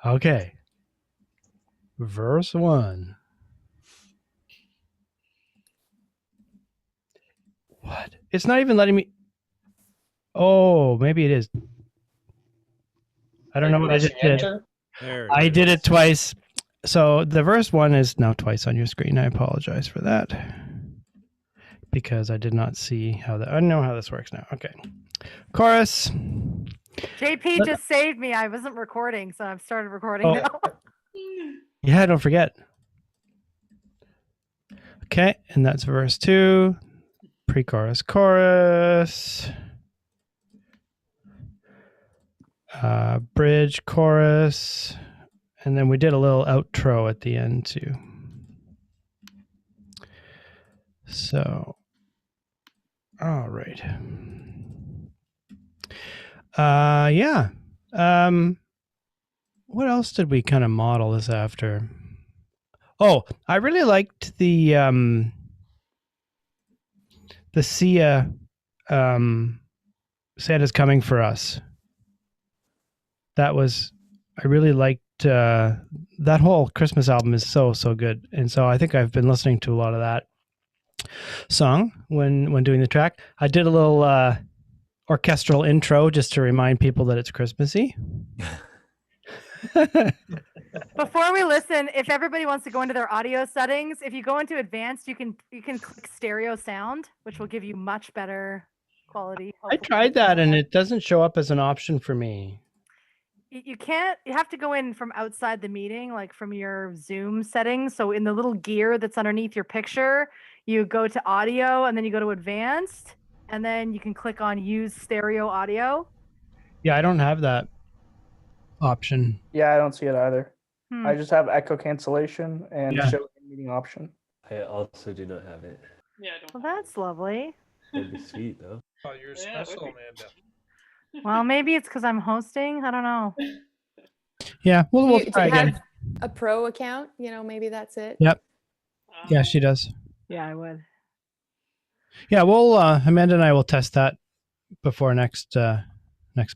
Okay. Verse 1. What? It's not even letting me. Oh, maybe it is. I don't know what I just did. I did it twice. So the verse 1 is now twice on your screen. I apologize for that because I did not see how that. I know how this works now. Okay. Chorus. JP just saved me. I wasn't recording, so I've started recording now. Yeah, don't forget. Okay, and that's verse 2. Pre-chorus, chorus. Bridge, chorus. And then we did a little outro at the end too. So, all right. Yeah. What else did we kind of model this after? Oh, I really liked the Sia, Santa's Coming for Us. That was, I really liked that whole Christmas album is so good, and so I think I've been listening to a lot of that song when doing the track. I did a little orchestral intro just to remind people that it's Christmassy. Before we listen, if everybody wants to go into their audio settings, if you go into advanced, you can click stereo sound, which will give you much better quality. I tried that and it doesn't show up as an option for me. You can't, you have to go in from outside the meeting, like from your Zoom settings. So in the little gear that's underneath your picture, you go to audio and then you go to advanced and then you can click on use stereo audio. Yeah, I don't have that option. Yeah, I don't see it either. I just have echo cancellation and show meeting option. I also do not have it. Yeah, well, that's lovely. That'd be sweet though. Oh, you're special, Amanda. Well, maybe it's because I'm hosting. I don't know. Yeah, we'll try do you again. have a pro account? You know, maybe that's it. Yep. Yeah, she does. Yeah, I would. Yeah, we'll Amanda and I will test that before next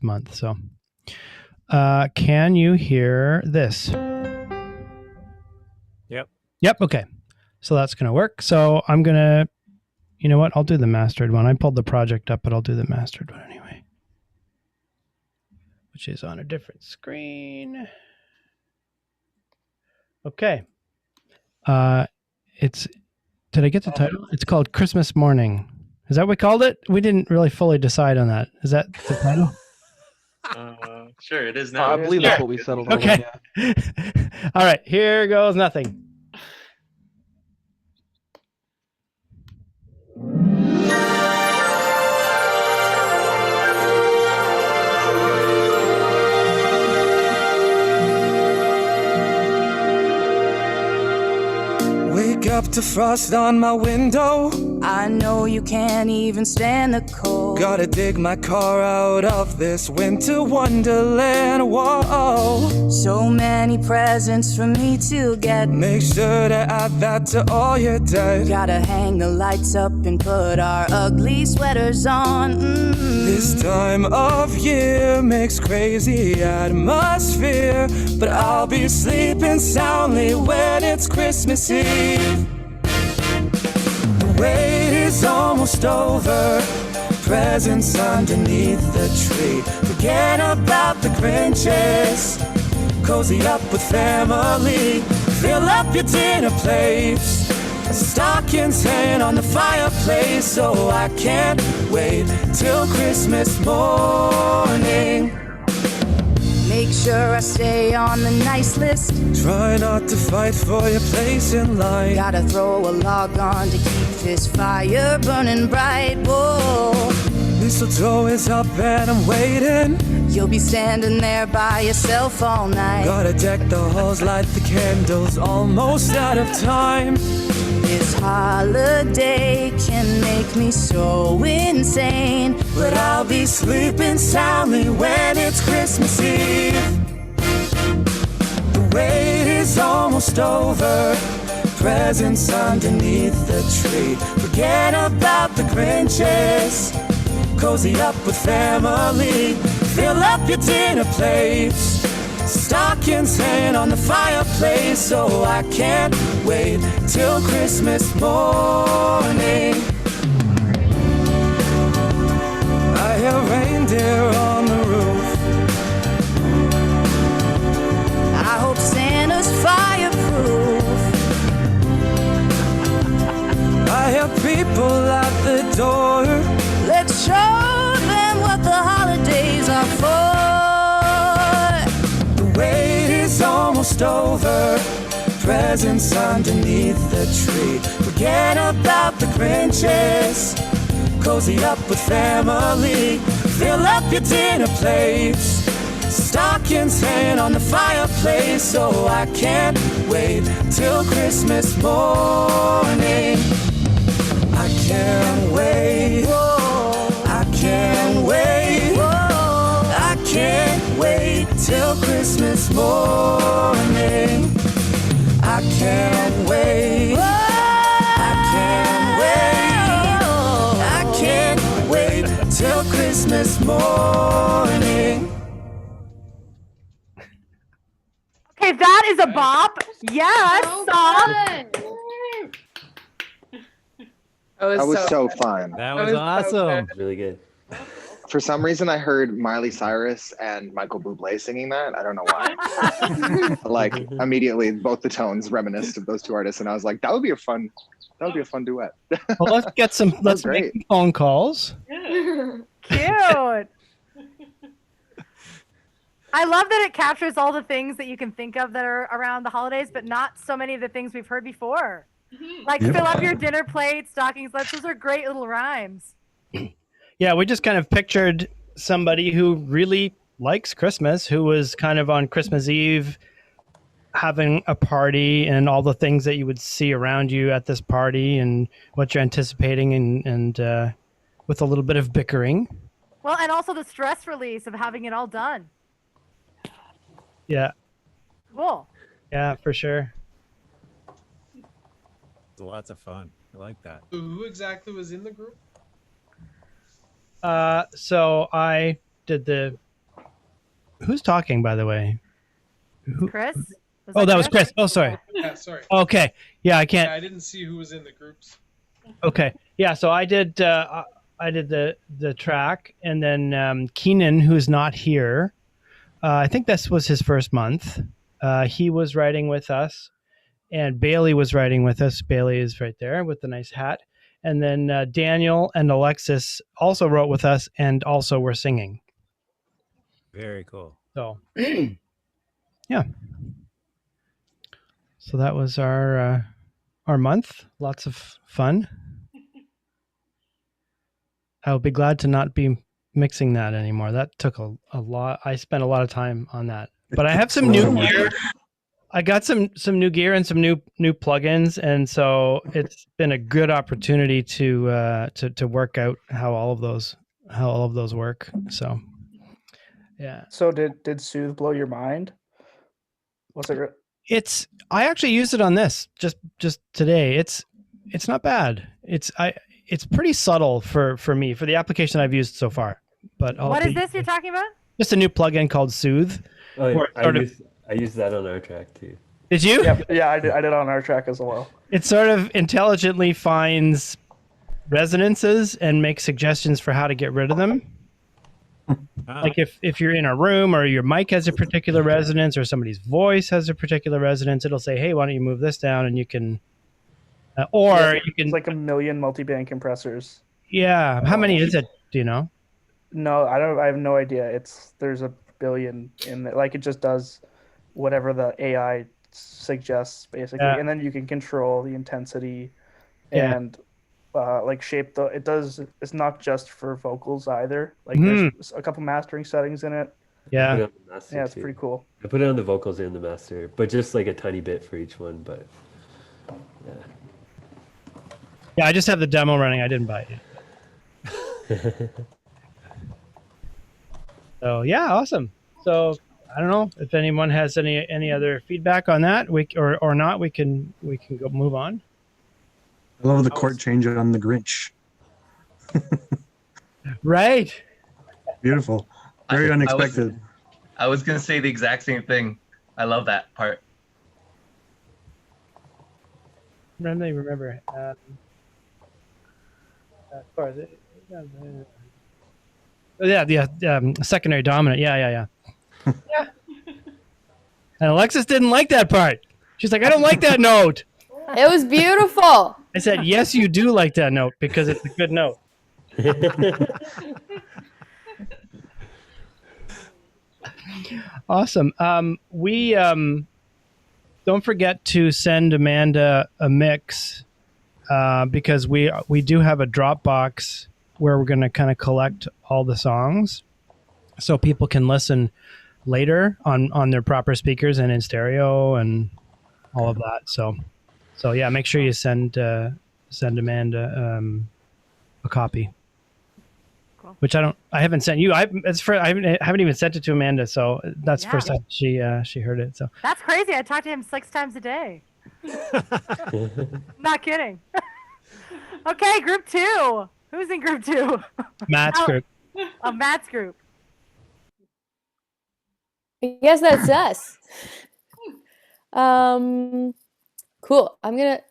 month. So, can you hear this? Yep. Okay. So that's gonna work. So I'm gonna, you know what? I'll do the mastered one. I pulled the project up, but I'll do the mastered one anyway, which is on a different screen. Okay. Did I get the title? It's called Christmas Morning. Is that what we called it? We didn't really fully decide on that. Is that the title? Sure, it is now. I believe that's what we settled on. Okay. Yeah. All right, here goes nothing. Wake up to frost on my window. I know you can't even stand the cold. Gotta dig my car out of this winter wonderland. Whoa. So many presents for me to get. Make sure to add that to all your debt. Gotta hang the lights up and put our ugly sweaters on. This time of year makes crazy atmosphere, but I'll be sleeping soundly when it's Christmas Eve. The wait is almost over. Presents underneath the tree. Forget about the Grinches. Cozy up with family. Fill up your dinner plates. Stockings hanging on the fireplace. So I can't wait till Christmas morning. Make sure I stay on the nice list. Try not to fight for your place in line. Gotta throw a log on to keep this fire burning bright. Whoa. Mistletoe is up and I'm waiting. You'll be standing there by yourself all night. Gotta deck the halls, light the candles, almost out of time. This holiday can make me so insane, but I'll be sleeping soundly when it's Christmas Eve. The wait is almost over. Presents underneath the tree. Forget about the Grinches. Cozy up with family. Fill up your dinner plates. Start stockings hanging on the fireplace, so I can't wait till Christmas morning. I hear reindeer on the roof. I hope Santa's fireproof. I hear people at the door. Let's show them what the holidays are for. The wait is almost over. Presents underneath the tree. Forget about the Grinches. Cozy up with family. Fill up your dinner plates. Stockings hanging on the fireplace, so I can't wait till Christmas morning. I can't wait. I can't wait. I can't wait till Christmas morning. I can't wait. I can't wait. I can't wait till Christmas morning. Okay, that is a bop. Yes, So Sam. good. That was so fun. That was was so awesome. It's really good. For some reason, I heard Miley Cyrus and Michael Bublé singing that. I don't know why. Like immediately, both the tones reminisced of those two artists, and I was like, that would be a fun duet. Well, let's get some. Let's make some phone calls. Cute. I love that it captures all the things that you can think of that are around the holidays, but not so many of the things we've heard before. Like fill up your dinner plate, stockings. Those are great little rhymes. Yeah, we just kind of pictured somebody who really likes Christmas, who was kind of on Christmas Eve having a party and all the things that you would see around you at this party and what you're anticipating and with a little bit of bickering. Well, and also the stress release of having it all done. Yeah. Cool. Yeah, for sure. Lots of fun. I like that. So who exactly was in the group? So I did the. Who's talking, by the way? Chris? That was Chris. Oh, sorry. Yeah, sorry. Okay. Yeah, I can't. Yeah, I didn't see who was in the groups. Okay. Yeah. So I did the track, and then Keenan, who's not here. I think this was his first month. He was writing with us, and Bailey was writing with us. Bailey is right there with the nice hat. And then Daniel and Alexis also wrote with us and also were singing. Very cool. So, yeah. So that was our month. Lots of fun. I'll be glad to not be mixing that anymore. That took a lot. I spent a lot of time on that. But I have some new gear. I got some new gear and some new plugins, and so it's been a good opportunity to work out how all of those work. So, yeah. So did Soothe blow your mind? Was it? I actually used it on this just today. It's not bad. It's pretty subtle for me for the application I've used so far. But what is this you're talking about? Just a new plugin called Soothe. Oh, yeah. I used that on our track too. Did you? Yeah, I did on our track as well. It sort of intelligently finds resonances and makes suggestions for how to get rid of them. Like if you're in a room or your mic has a particular resonance or somebody's voice has a particular resonance, it'll say, "Hey, why don't you move this down?" And you can, you can. It's like a million multi-band compressors. Yeah, how many is it? Do you know? No, I don't. I have no idea. There's a billion in it. Like it just does whatever the AI suggests, basically, and then you can control the intensity and like shape the. It's not just for vocals either. Like there's a couple mastering settings in it. Yeah, it's pretty cool. I put it on the vocals and the master, but just like a tiny bit for each one. But yeah, I just have the demo running. I didn't buy it. So yeah, awesome. So I don't know if anyone has any other feedback on that. Or not. We can go move on. I love the chord change on the Grinch. Right. Beautiful. Very unexpected. I was going to say the exact same thing. I love that part. Remember. Of course. Secondary dominant. Yeah. Yeah. And Alexis didn't like that part. She's like, I don't like that note. It was beautiful. I said, yes, you do like that note because it's a good note. Awesome. We don't forget to send Amanda a mix because we do have a Dropbox where we're going to kind of collect all the songs so people can listen later on their proper speakers and in stereo and all of that. So yeah, make sure you send Amanda a copy. Cool. Which I haven't sent you. I haven't even sent it to Amanda, so that's the first time she heard it. So that's crazy. I talk to him 6 times a day. Not kidding. Okay, group 2. Who's in group 2? Matt's group. Oh, Matt's group. I guess that's us. Cool. I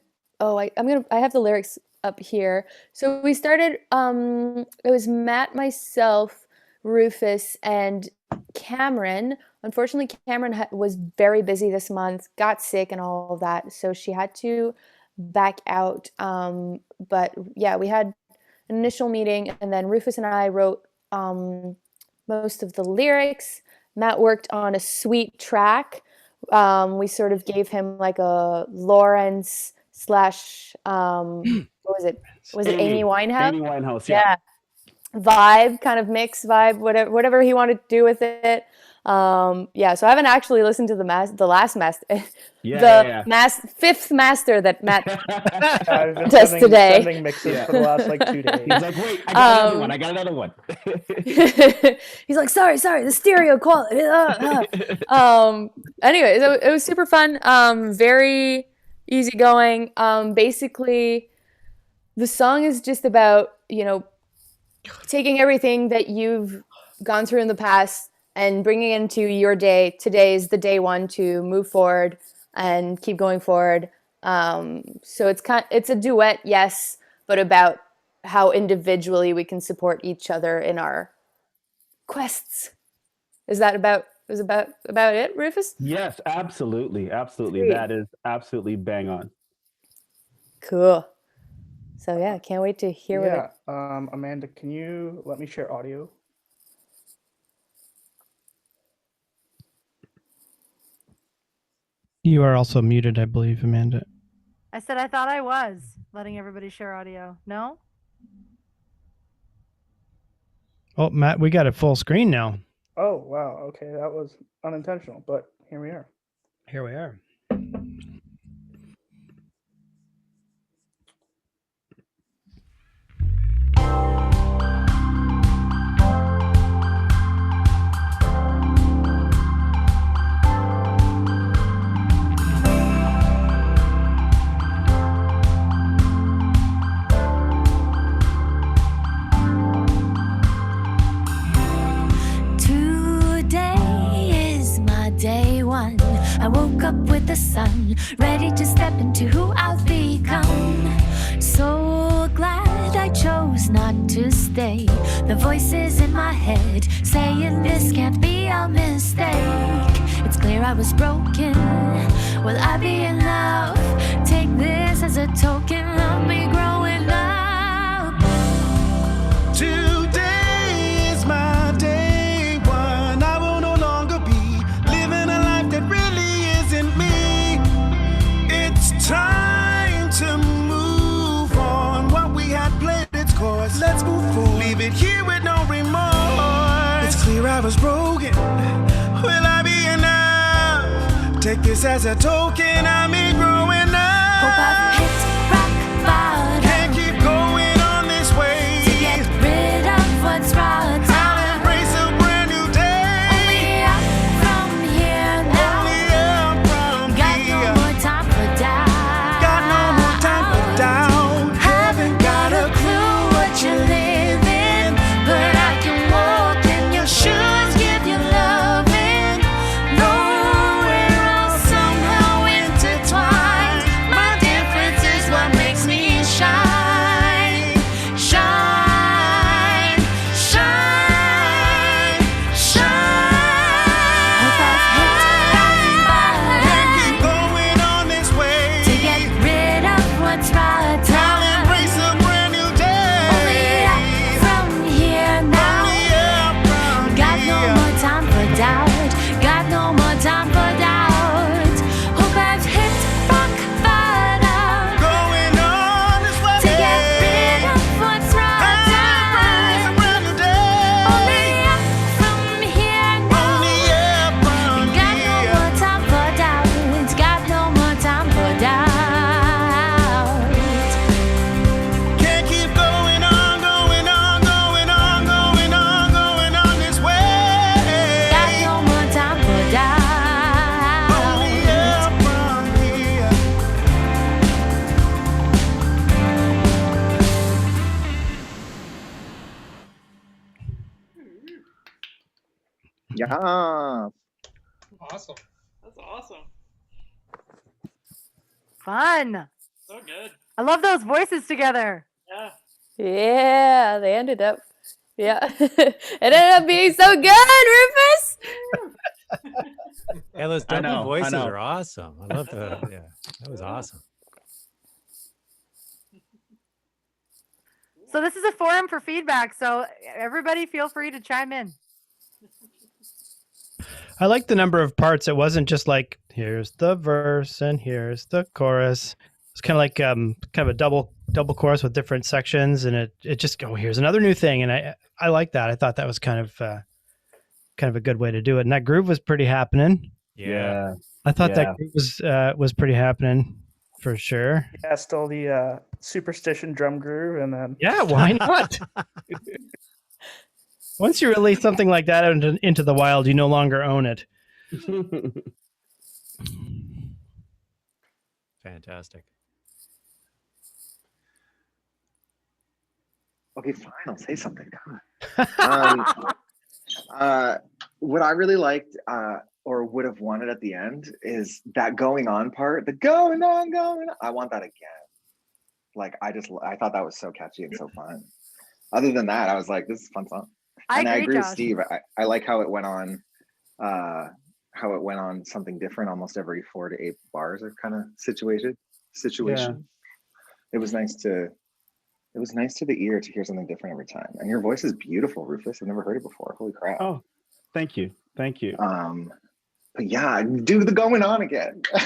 have the lyrics up here. So we started, it was Matt, myself, Rufus, and Cameron. Unfortunately, Cameron was very busy this month, got sick and all of that, so she had to back out. But yeah, we had an initial meeting, and then Rufus and I wrote most of the lyrics. Matt worked on a sweet track. We sort of gave him like a Lawrence / what was it? Was it Amy Winehouse? Amy Winehouse, yeah. Vibe, kind of mix vibe, whatever he wanted to do with it. Yeah, so I haven't actually listened to the last master, fifth master that Matt does today. Sending mixes for the last like 2 days. He's like, wait, I got another one. He's like, sorry, the stereo quality. Anyway, so it was super fun. Very easygoing. Basically, the song is just about, taking everything that you've gone through in the past and bringing it into your day. Today is the day one to move forward and keep going forward. So it's a duet, yes, but about how individually we can support each other in our quests. Is that about it, Rufus? Yes, absolutely. Sweet. That is absolutely bang on. Cool. So yeah, can't wait to hear what it. Amanda, can you let me share audio? You are also muted, I believe, Amanda. I said I thought I was letting everybody share audio. No? Oh, Matt, we got a full screen now. Oh, wow. Okay, that was unintentional, but here we are. Here we are. I woke up with the sun, ready to step into who I've become. So glad I chose not to stay. The voices in my head saying this can't be a mistake. It's clear I was broken. Will I be enough? Take this as a token of me growing up. Today is my day one. I will no longer be living a life that really isn't me. It's time to move on. What we had played its course. Let's move forward. Leave it here with no remorse. It's clear I was broken. Will I be enough? Take this as a token of me growing up. Hope I've hit rock bottom. Can't keep going on this way. To get rid of what's rotten. I'll embrace a brand new day. Only up from here now. Only up from Got here. no more time for doubt. Got no more time for doubt. Haven't got a clue what you're living, but I can walk in your shoes, give you loving. Know where Ah. Awesome. That's awesome. Fun. So good. I love those voices together. Yeah. Yeah, they ended up. Yeah, it ended up being so good, Rufus. Yeah, those I double know, voices I know. are awesome. I love the. Yeah, that was awesome. So this is a forum for feedback. So everybody feel free to chime in. I like the number of parts. It wasn't just like, here's the verse and here's the chorus. It's kind of like kind of a double chorus with different sections, and it just here's another new thing, and I like that. I thought that was kind of a good way to do it, and that groove was pretty happening. Yeah. I thought Yeah. that groove was pretty happening for sure. Yeah, still the superstition drum groove, and then Yeah, why not? Once you release something like that into the wild, you no longer own it. Fantastic. Okay, fine. I'll say something. What I really liked or would have wanted at the end is that going on part. The going on. I want that again. Like I thought that was so catchy and so fun. Other than that, I was like, this is a fun song. I agree with Josh. Steve. I like how it went on. Something different almost every 4 to 8 bars of kind of situation. Yeah. It was nice to the ear to hear something different every time. And your voice is beautiful, Rufus. I've never heard it before. Holy crap. Oh, thank you. But yeah, do the going on again. I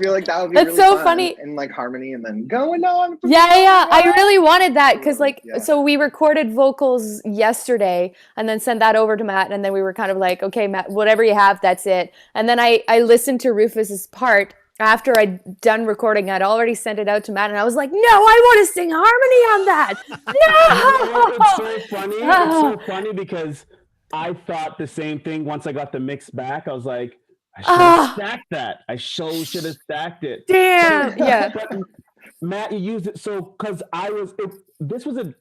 feel like that would be That's really so fun funny. and like harmony and then going on. Yeah. I really wanted that because Yeah. so we recorded vocals yesterday and then sent that over to Matt, and then we were kind of like, okay, Matt, whatever you have, that's it. And then I listened to Rufus's part after I'd done recording. I'd already sent it out to Matt, and I was like, no, I want to sing harmony on that. No. It's so funny. It's so funny because I thought the same thing once I got the mix back. I was like, I should have stacked that. I should have stacked it. Damn. Yeah. But Matt, you used it so because this was a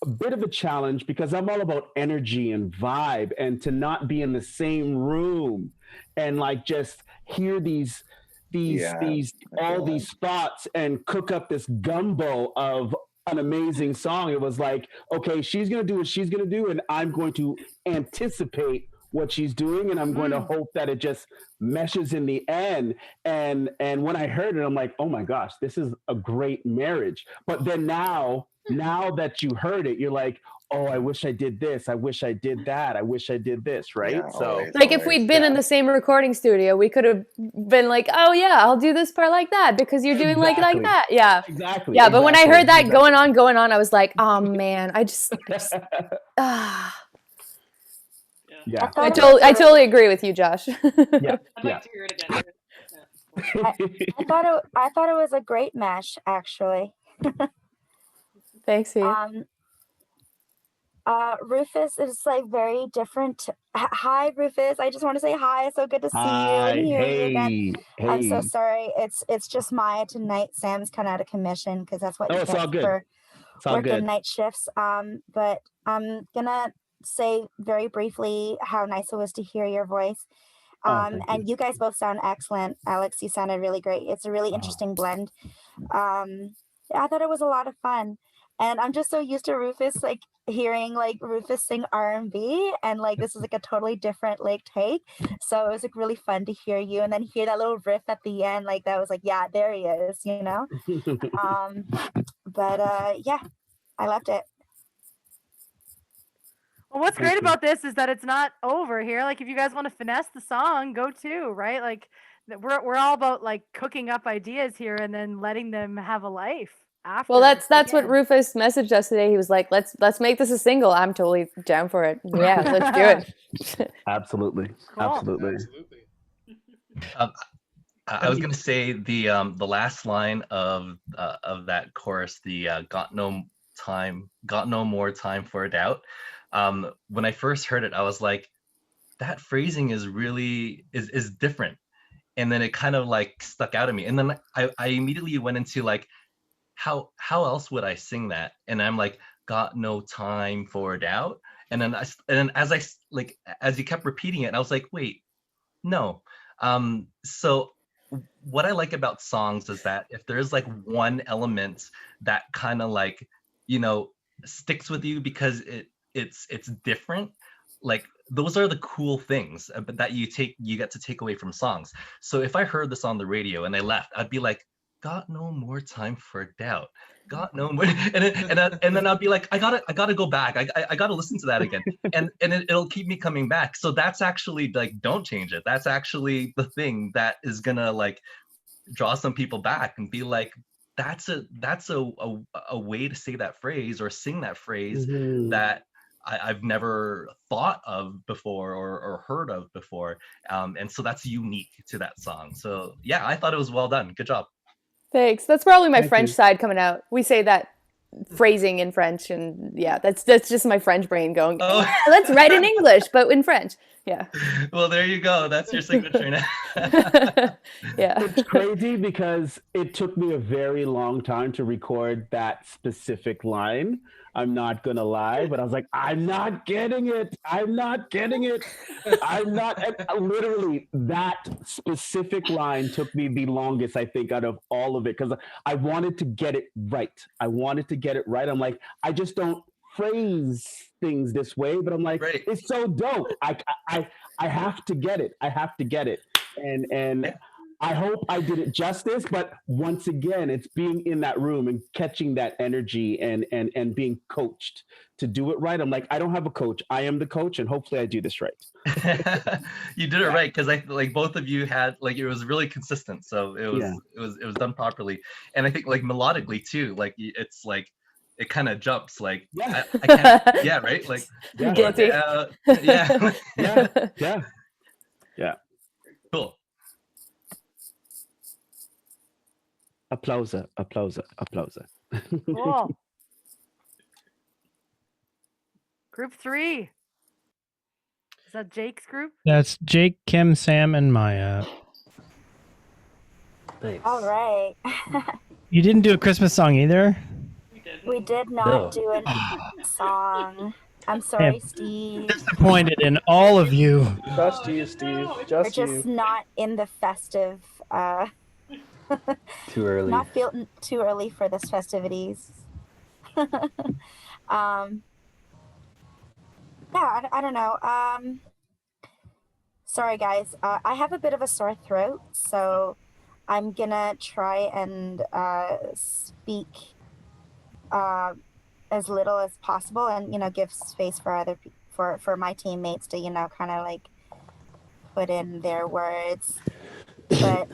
bit of a challenge because I'm all about energy and vibe, and to not be in the same room and like just hear these thoughts and cook up this gumbo of an amazing song. It was like, okay, she's gonna do what she's gonna do, and I'm going to anticipate what she's doing, and I'm going to hope that it just meshes in the end. And when I heard it, I'm like, oh my gosh, this is a great marriage. But then now that you heard it, you're like, oh, I wish I did this. I wish I did that. I wish I did this. Right. Yeah, So always, Like if we'd been in the same recording studio, we could have been like, oh yeah, I'll do this part like that because you're doing like that. Yeah. Exactly. Yeah. But when I heard that going on, I was like, oh man, I just yeah. I totally agree with you, Josh. Yeah. I'd like to hear it again. I thought it was a great mesh, actually. Thanks, Steve. Rufus is like very different. Hi, Rufus. I just want to say hi. It's so good to see you and hear you again. I'm so sorry. It's just Maya tonight. Sam's kind of out of commission because that's what you it's all get good. for It's all working good. night shifts. But I'm gonna say very briefly how nice it was to hear your voice. Thank And you guys both sound excellent. Alex, you sounded really great. It's a really interesting blend. I thought it was a lot of fun. And I'm just so used to Rufus, like hearing like Rufus sing R&B, and like this is like a totally different like take. So it was like really fun to hear you, and then hear that little riff at the end. Like that was like, yeah, there he is, you know. Yeah, I loved it. Well, what's great about this is that it's not over here. Like if you guys want to finesse the song, go to, right? Like we're all about like cooking up ideas here and then letting them have a life. After. Well, that's what Rufus messaged us today. He was like, "Let's make this a single." I'm totally down for it. Yeah, let's do it. Absolutely, Cool. absolutely. I was gonna say the last line of that chorus, the got no more time for a doubt. When I first heard it, I was like, that phrasing is really is different, and then it kind of like stuck out at me, and then I immediately went into like, how else would I sing that? And I'm like, got no time for a doubt. and then as you kept repeating it, I was like, wait, no. So what I like about songs is that if there's like one element that kind of like, sticks with you because it's different, like those are the cool things that you get to take away from songs. So if I heard this on the radio and I left, I'd be like, got no more time for doubt. Got no more, and then I'll be like, I gotta go back. I gotta listen to that again, and it'll keep me coming back. So that's actually like, don't change it. That's actually the thing that is gonna like draw some people back and be like, that's a way to say that phrase or sing that phrase that I've never thought of before or heard of before, and so that's unique to that song. So yeah, I thought it was well done. Good job. Thanks. That's probably my Thank French you. side coming out. We say that phrasing in French, and yeah, that's just my French brain going, Oh. yeah, let's write in English, but in French. Yeah. Well, there you go. That's your signature now. Yeah. It's crazy because it took me a very long time to record that specific line. I'm not gonna lie, but I was like, I'm not getting it. I'm not getting it. I'm not. And literally, that specific line took me the longest, I think, out of all of it, because I wanted to get it right. I wanted to get it right. I'm like, I just don't phrase things this way, but I'm like, Right. it's so dope. I have to get it. I have to get it. And I hope I did it justice, but once again, it's being in that room and catching that energy and being coached to do it right. I'm like, I don't have a coach. I am the coach, and hopefully I do this right. You did it right, because I like both of you had like, it was really consistent. So it was Yeah. it was done properly, and I think like melodically too. Like it's like it kind of jumps. Like Yeah. I can't. Yeah, right. Like Yeah. Guilty. yeah. Yeah. Cool. Applauser. Cool. Group 3. Is that Jake's group? That's Jake, Kim, Sam, and Maya. Thanks. All right. You didn't do a Christmas song either? We did not No. do a song. I'm sorry, Steve. Disappointed in all of you. Just you, Steve. We're Just just you. not in the festive. Too early. Not feeling too early for this festivities. Yeah, I don't know. Sorry guys, I have a bit of a sore throat, so I'm gonna try and speak as little as possible, and give space for other for my teammates to kind of like put in their words. But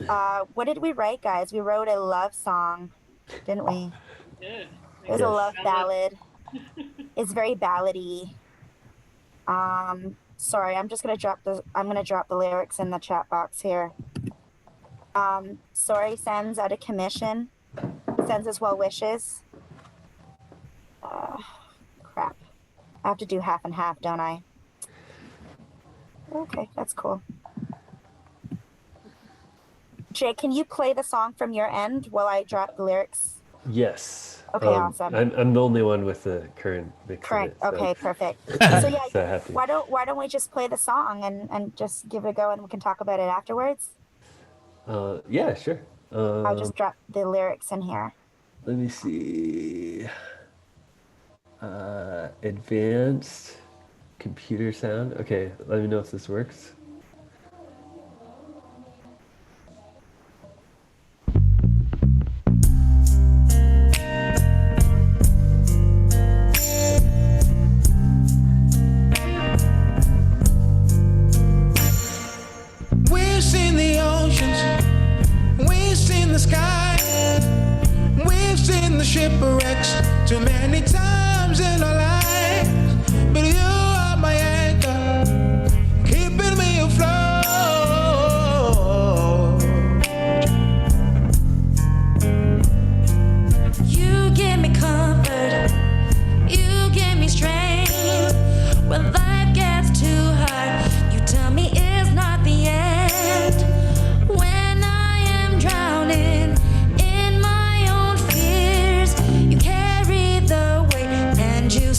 what did we write, guys? We wrote a love song, didn't we? Good. It was a Yes. love ballad. It's very ballady. Sorry, I'm gonna drop the lyrics in the chat box here. Sorry sends out a commission, sends us well wishes. Crap. I have to do half and half, don't I? Okay, that's cool. Jay, can you play the song from your end while I drop the lyrics? Yes. Okay, awesome. I'm the only one with the current mix. Correct. Of it, so. Okay, perfect. So yeah, So happy. why don't we just play the song and just give it a go, and we can talk about it afterwards? Yeah, sure. I'll just drop the lyrics in here. Let me see. Advanced computer sound. Okay, let me know if this works. We've seen the oceans, we've seen the sky, we've seen the shipwrecks too many times in our lives. But you are my anchor, keeping me afloat. You give me comfort, you give me strength. When life gets too hard, you tell me it's not the end. When I am drowning in my own fears, you carry the weight and you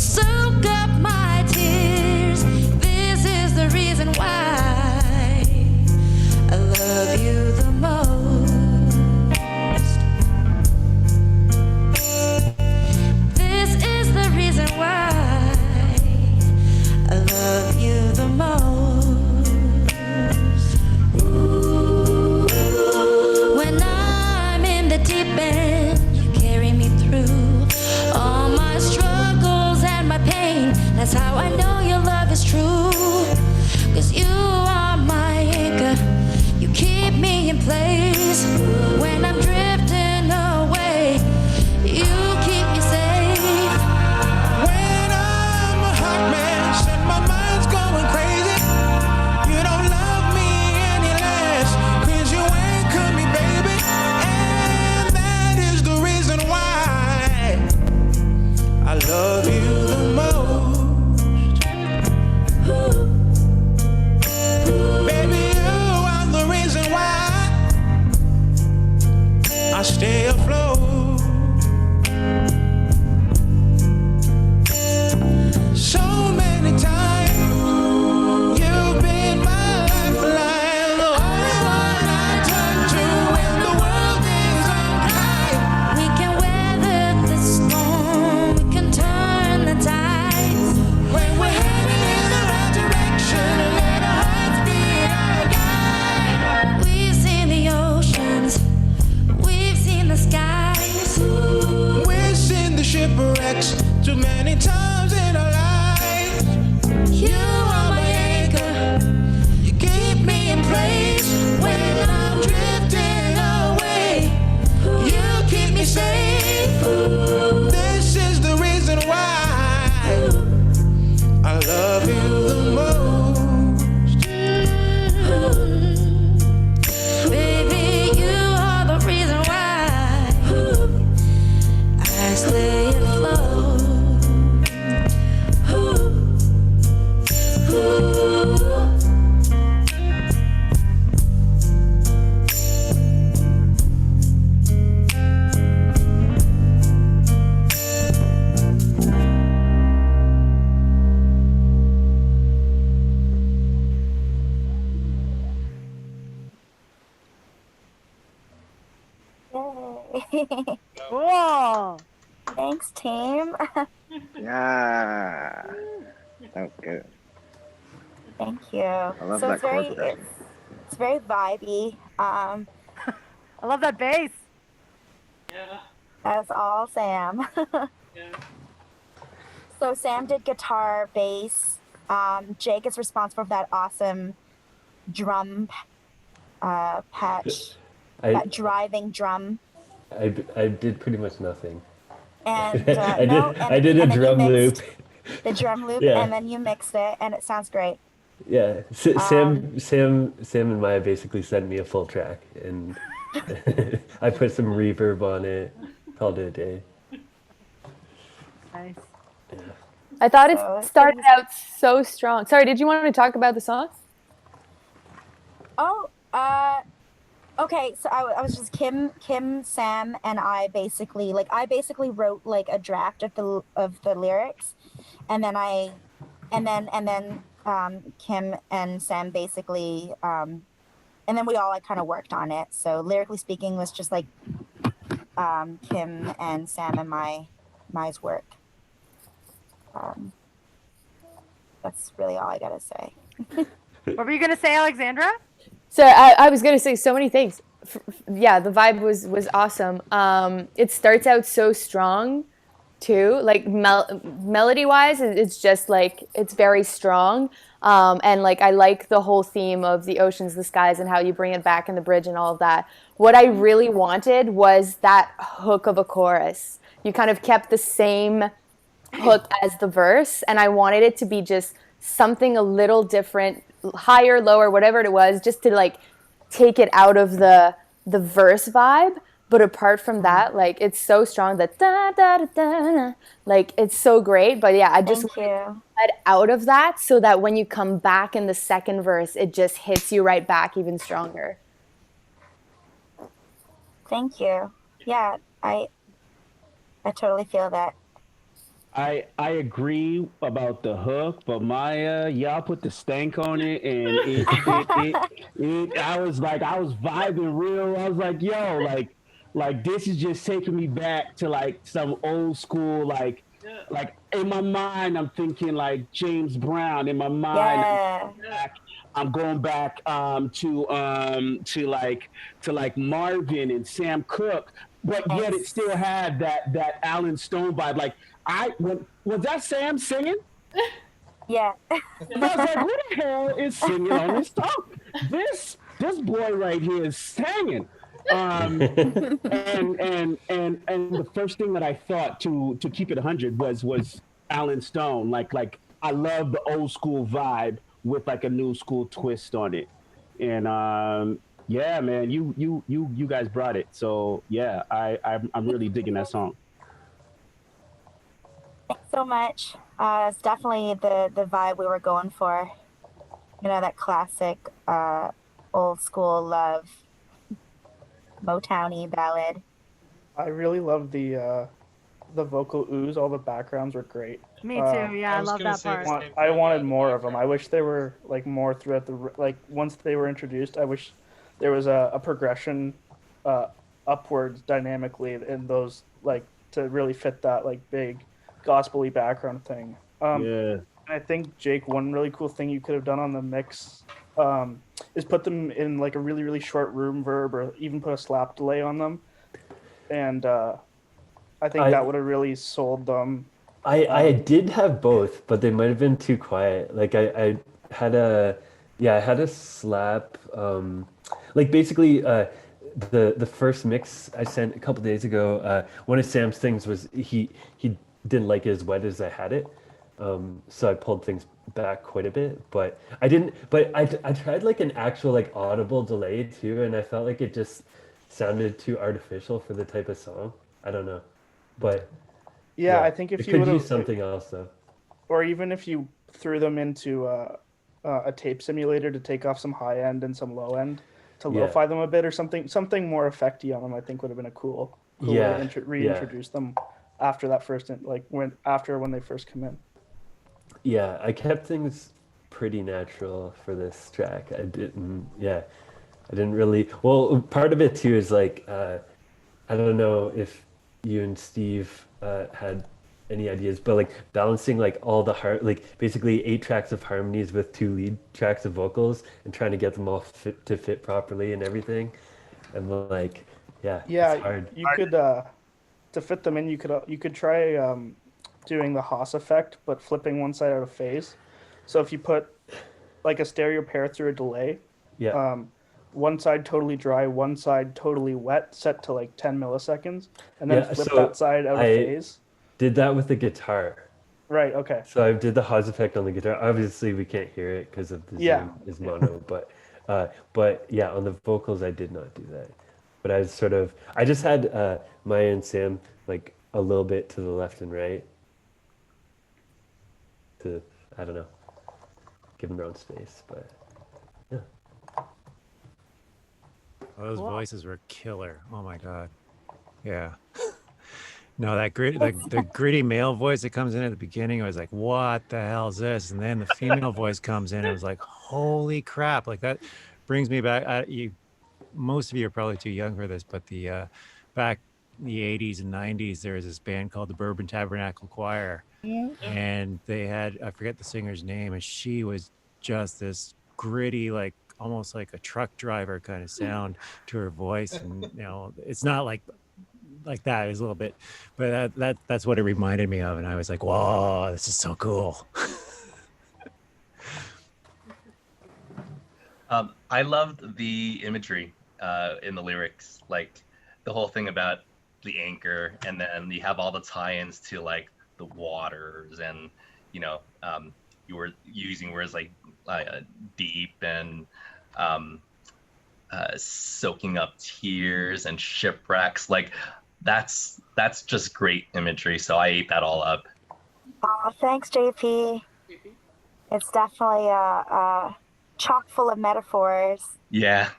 Cool. Thanks, team. Yeah, that was good. Thank you. I love So that it's chord very progression. it's very vibey. I love that bass. Yeah. That's all Sam. Yeah. So Sam did guitar, bass. Jake is responsible for that awesome drum patch, I that driving drum. I did pretty much nothing. And I no, did a and then you drum loop. mixed the drum loop, Yeah. and then you mixed it, and it sounds great. Yeah, Um, Sam and Maya basically sent me a full track, and I put some reverb on it, called it a day. Nice. I thought it So started out so strong. Sorry, did you want to talk about the song? Oh, okay. So I was just Kim, Sam, and I basically wrote like a draft of the lyrics, and then Kim and Sam basically and then we all like kind of worked on it. So lyrically speaking, was just like Kim and Sam and my's work. That's really all I gotta say. What were you gonna say, Alexandra? So I was gonna say so many things. Yeah, the vibe was awesome. It starts out so strong, too. Like melody wise, it's just like it's very strong. And like I like the whole theme of the oceans, the skies, and how you bring it back in the bridge and all of that. What I really wanted was that hook of a chorus. You kind of kept the same hook as the verse, and I wanted it to be just something a little different, higher, lower, whatever it was, just to like take it out of the verse vibe. But apart from that, like it's so strong that da da da da, da, like it's so great. But yeah, I just Thank you. get out of that so that when you come back in the second verse, it just hits you right back even stronger. Thank you. Yeah, I totally feel that. I agree about the hook, but Maya, y'all put the stank on it, and I was vibing real. I was like, yo, like this is just taking me back to like some old school, like in my mind, I'm thinking like James Brown. In my mind, I'm going back to like Marvin and Sam Cooke, but yet it still had that Alan Stone vibe. Like was that Sam singing? Yeah. I was like, who the hell is singing on this song? This boy right here is singing. And the first thing that I thought to keep it 100 was Alan Stone. Like I love the old school vibe with like a new school twist on it. And yeah, man, you guys brought it. So yeah, I'm really digging that song. Thanks so much. It's definitely the vibe we were going for. You know, that classic old school love Motowny ballad. I really love the vocal ooze. All the backgrounds were great. Me too. Yeah, I love that part. I wanted more of them. I wish there were like more throughout once they were introduced. I wish there was a progression upwards dynamically in those, like, to really fit that like big gospel-y background thing. Yeah. I think, Jake, one really cool thing you could have done on the mix is put them in like a really, really short room verb, or even put a slap delay on them. And I think that would have really sold them. I did have both, but they might have been too quiet. Like I had a slap. Like basically the first mix I sent a couple days ago. One of Sam's things was he didn't like it as wet as I had it. So I pulled things back quite a bit, but I didn't. But I tried like an actual like audible delay too, and I felt like it just sounded too artificial for the type of song. I don't know, but yeah, I think if it you could would use have, something else though, or even if you threw them into a tape simulator to take off some high end and some low end to lo-fi them a bit, or something more effecty on them, I think would have been a cool way to reintroduce them after that first when they first come in. Yeah, I kept things pretty natural for this track. I didn't really. Well, part of it too is like I don't know if you and Steve had any ideas, but like balancing like all the like basically 8 tracks of harmonies with 2 lead tracks of vocals and trying to get them all fit properly and everything. And like, yeah, Yeah, it's hard. you could to fit them in. You could try doing the Haas effect, but flipping one side out of phase. So if you put like a stereo pair through a delay, Yeah. one side totally dry, one side totally wet, set to like 10 milliseconds, and then Yeah, flip so that side out of phase. did that with the guitar. Right. Okay. So I did the Haas effect on the guitar. Obviously, we can't hear it because of the Yeah. Zoom is mono. But yeah, on the vocals, I did not do that. But I was sort of, I just had Maya and Sam like a little bit to the left and right. To, I don't know, give them their own space. But yeah. Those voices were killer. Oh my god. Yeah. No, that the gritty male voice that comes in at the beginning, I was like, what the hell is this? And then the female voice comes in, I was like, holy crap. Like that brings me back. Most of you are probably too young for this, but the back in the 80s and 90s, there was this band called the Bourbon Tabernacle Choir. And they had, I forget the singer's name, and she was just this gritty, like almost like a truck driver kind of sound to her voice. And you know, it's not like that. It was a little bit, but that's what it reminded me of. And I was like, whoa, this is so cool. I loved the imagery in the lyrics, like the whole thing about the anchor, and then you have all the tie-ins to like the waters, and you know, you were using words like deep and soaking up tears and shipwrecks. Like that's just great imagery. So I ate that all up. Oh, thanks, JP. It's definitely chock full of metaphors. Yeah.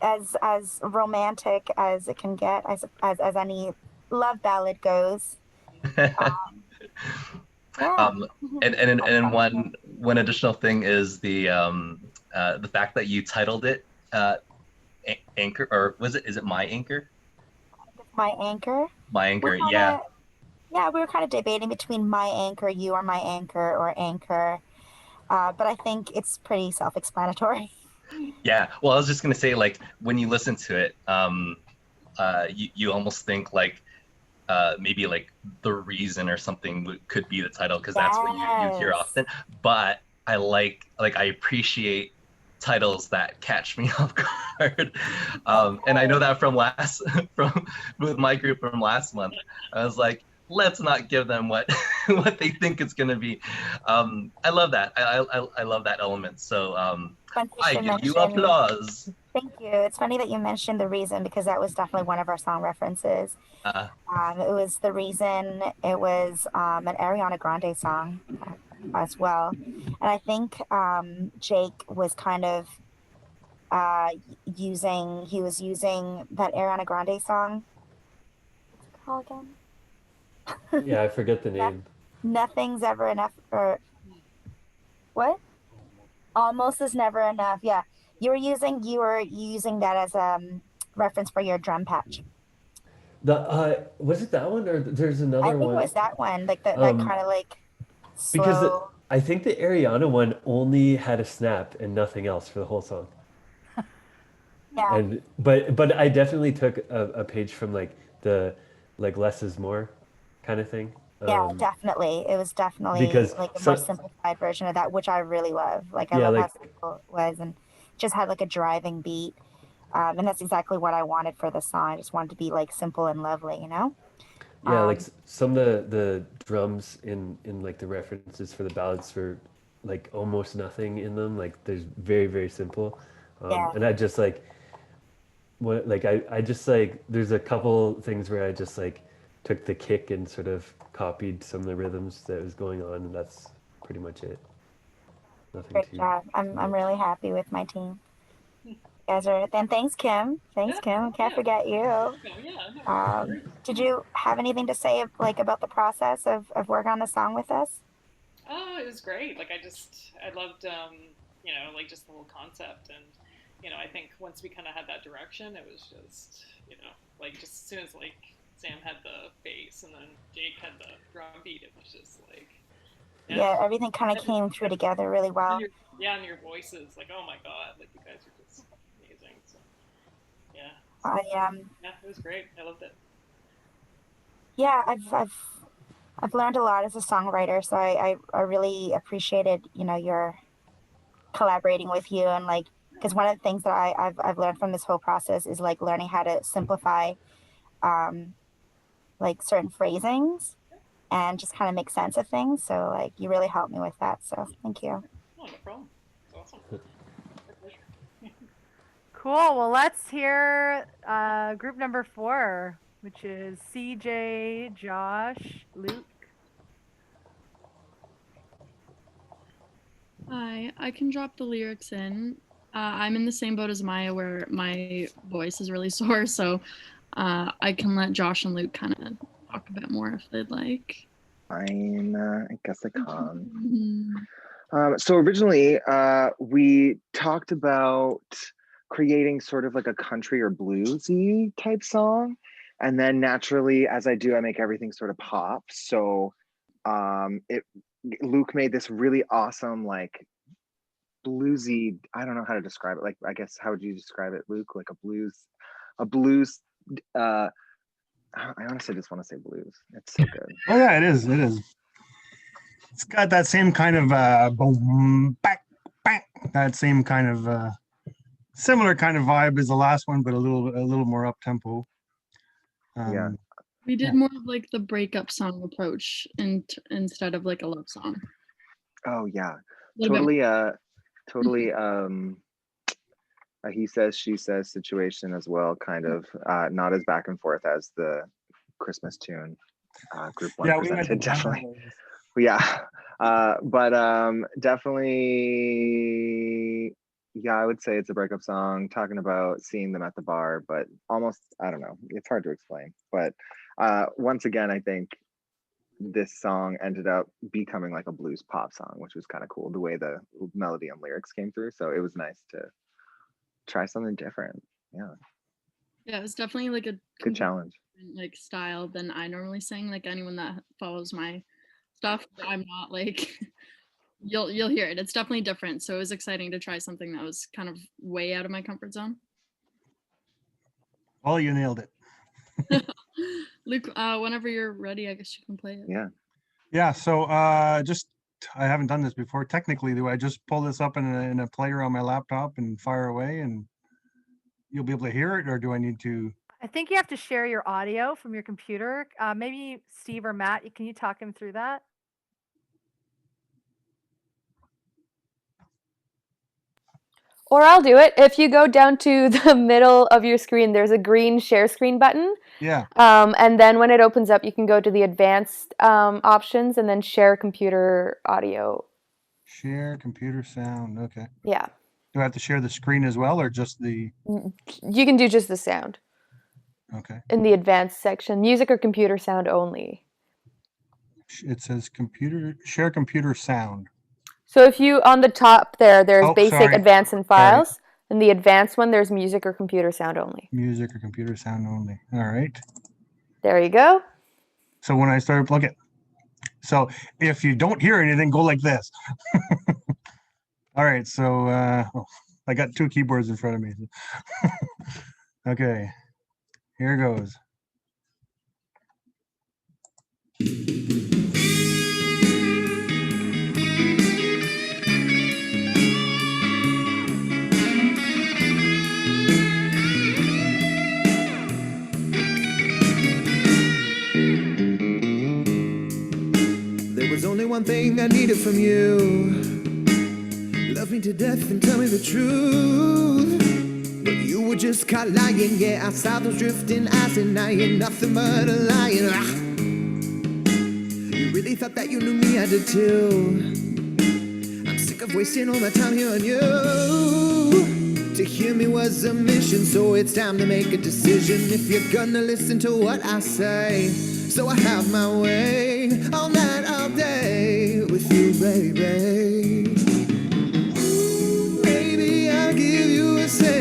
It's as romantic as it can get, as any love ballad goes. Yeah. And one additional thing is the fact that you titled it Anchor, or is it My Anchor? My Anchor. My Anchor, yeah. Yeah, we were kind of debating between My Anchor, You Are My Anchor, or Anchor. But I think it's pretty self-explanatory. Yeah, well, I was just gonna say, like, when you listen to it, you almost think like maybe like The Reason or something could be the title, because that's what you hear often. But I I appreciate titles that catch me off guard, and I know that from with my group from last month. I was like, let's not give them what they think it's gonna be. I love that. I love that element. So I give you applause. Thank you. It's funny that you mentioned The Reason, because that was definitely one of our song references. It was The Reason. It was an Ariana Grande song as well. And I think Jake was kind of using that Ariana Grande song. What's it called again? Yeah, I forget the name. Nothing's ever enough, or what? Almost is never enough. Yeah, you were using that as a reference for your drum patch. Was it that one, or there's another one? I think it was that one, like that kind of like slow. Because I think the Ariana one only had a snap and nothing else for the whole song. Yeah. And but I definitely took a page from like the less is more kind of thing. Yeah, definitely. It was definitely because like a more simplified version of that, which I really love. Like I love how simple it was, and just had like a driving beat. And that's exactly what I wanted for the song. I just wanted to be like simple and lovely, you know? Yeah, like some of the drums in like the references for the ballads for like almost nothing in them. Like there's very, very simple. And I just like I just like there's a couple things where I just like took the kick and sort of copied some of the rhythms that was going on, and that's pretty much it. Nothing Great job. I'm really happy with my team. You guys are. Then thanks, Kim. Thanks, Kim. Can't forget you. Did you have anything to say like about the process of working on the song with us? Oh, it was great. Like I loved, you know, like just the whole concept, and you know, I think once we kind of had that direction, it was just, you know, like just as soon as like Sam had the bass and then Jake had the drum beat, it was just like, yeah, everything kind of came through together really well. and and your voices, like, oh my god, like you guys are just amazing. So yeah, yeah, it was great. I loved it. Yeah, I've learned a lot as a songwriter, so I really appreciated, you know, your collaborating with you, and like, because one of the things that I've learned from this whole process is like learning how to simplify like certain phrasings and just kind of make sense of things. So like you really helped me with that. So thank you. Oh, no problem. It's awesome. My pleasure. Cool. Well, let's hear group number 4, which is CJ, Josh, Luke. Hi, I can drop the lyrics in. I'm in the same boat as Maya where my voice is really sore, so I can let Josh and Luke kind of talk a bit more if they'd like. Fine, I guess I can. So originally, we talked about creating sort of like a country or bluesy type song. And then naturally, as I do, I make everything sort of pop. So Luke made this really awesome, like bluesy, I don't know how to describe it. Like, I guess, how would you describe it, Luke? Like a blues, I honestly just want to say blues. It's so good. Oh yeah, it is. It is. It's got that same kind of boom, back, back. That same kind of similar kind of vibe as the last one, but a little more up tempo. Yeah. We did more of like the breakup song approach instead of like a love song. Oh yeah, Little bit. totally. A he says she says situation as well, kind of not as back and forth as the Christmas tune group one presented. Definitely. Yeah, but definitely, yeah, I would say it's a breakup song talking about seeing them at the bar, but almost, I don't know, it's hard to explain. But once again, I think this song ended up becoming like a blues pop song, which was kind of cool, the way the melody and lyrics came through. So it was nice to try something different. Yeah. Yeah, it was definitely like a good challenge. Like style than I normally sing. Like anyone that follows my stuff, I'm not like you'll hear it. It's definitely different. So it was exciting to try something that was kind of way out of my comfort zone. Well, you nailed it. Luke, whenever you're ready, I guess you can play it. Yeah. Yeah. So just I haven't done this before. Technically, do I just pull this up in a player on my laptop and fire away, and you'll be able to hear it, or do I need to? I think you have to share your audio from your computer. Maybe Steve or Matt, can you talk him through that? Or I'll do it. If you go down to the middle of your screen, there's a green share screen button. Yeah. And then when it opens up, you can go to the advanced options and then share computer audio. Share computer sound. Okay. Yeah. Do I have to share the screen as well, or just the? You can do just the sound. Okay. In the advanced section, music or computer sound only. It says share computer sound. So if you, on the top there's basic, advanced, and files. Sorry. In the advanced one, there's music or computer sound only. Music or computer sound only. All right. There you go. So when I start plugging, so if you don't hear anything, go like this. All right. So I got 2 keyboards in front of me. Okay. Here goes. There was only one thing I needed from you. Love me to death and tell me the truth. But you were just caught lying, yeah. I saw those drifting eyes and I ain't nothing but a liar. You really thought that you knew me, I did too. I'm sick of wasting all my time here on you. To hear me was a mission, so it's time to make a decision. If you're gonna listen to what I say, so I have my way, all night, all day, with you, baby. Maybe I'll give you a say.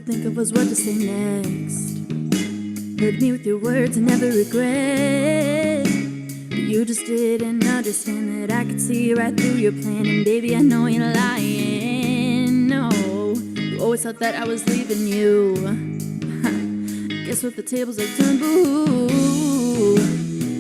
think of was what to say next. Hurt me with your words and never regret. But you just didn't understand that I could see right through your plan. And baby, I know you're lying. No, you always thought that I was leaving you. Guess what, the tables are turned, boo.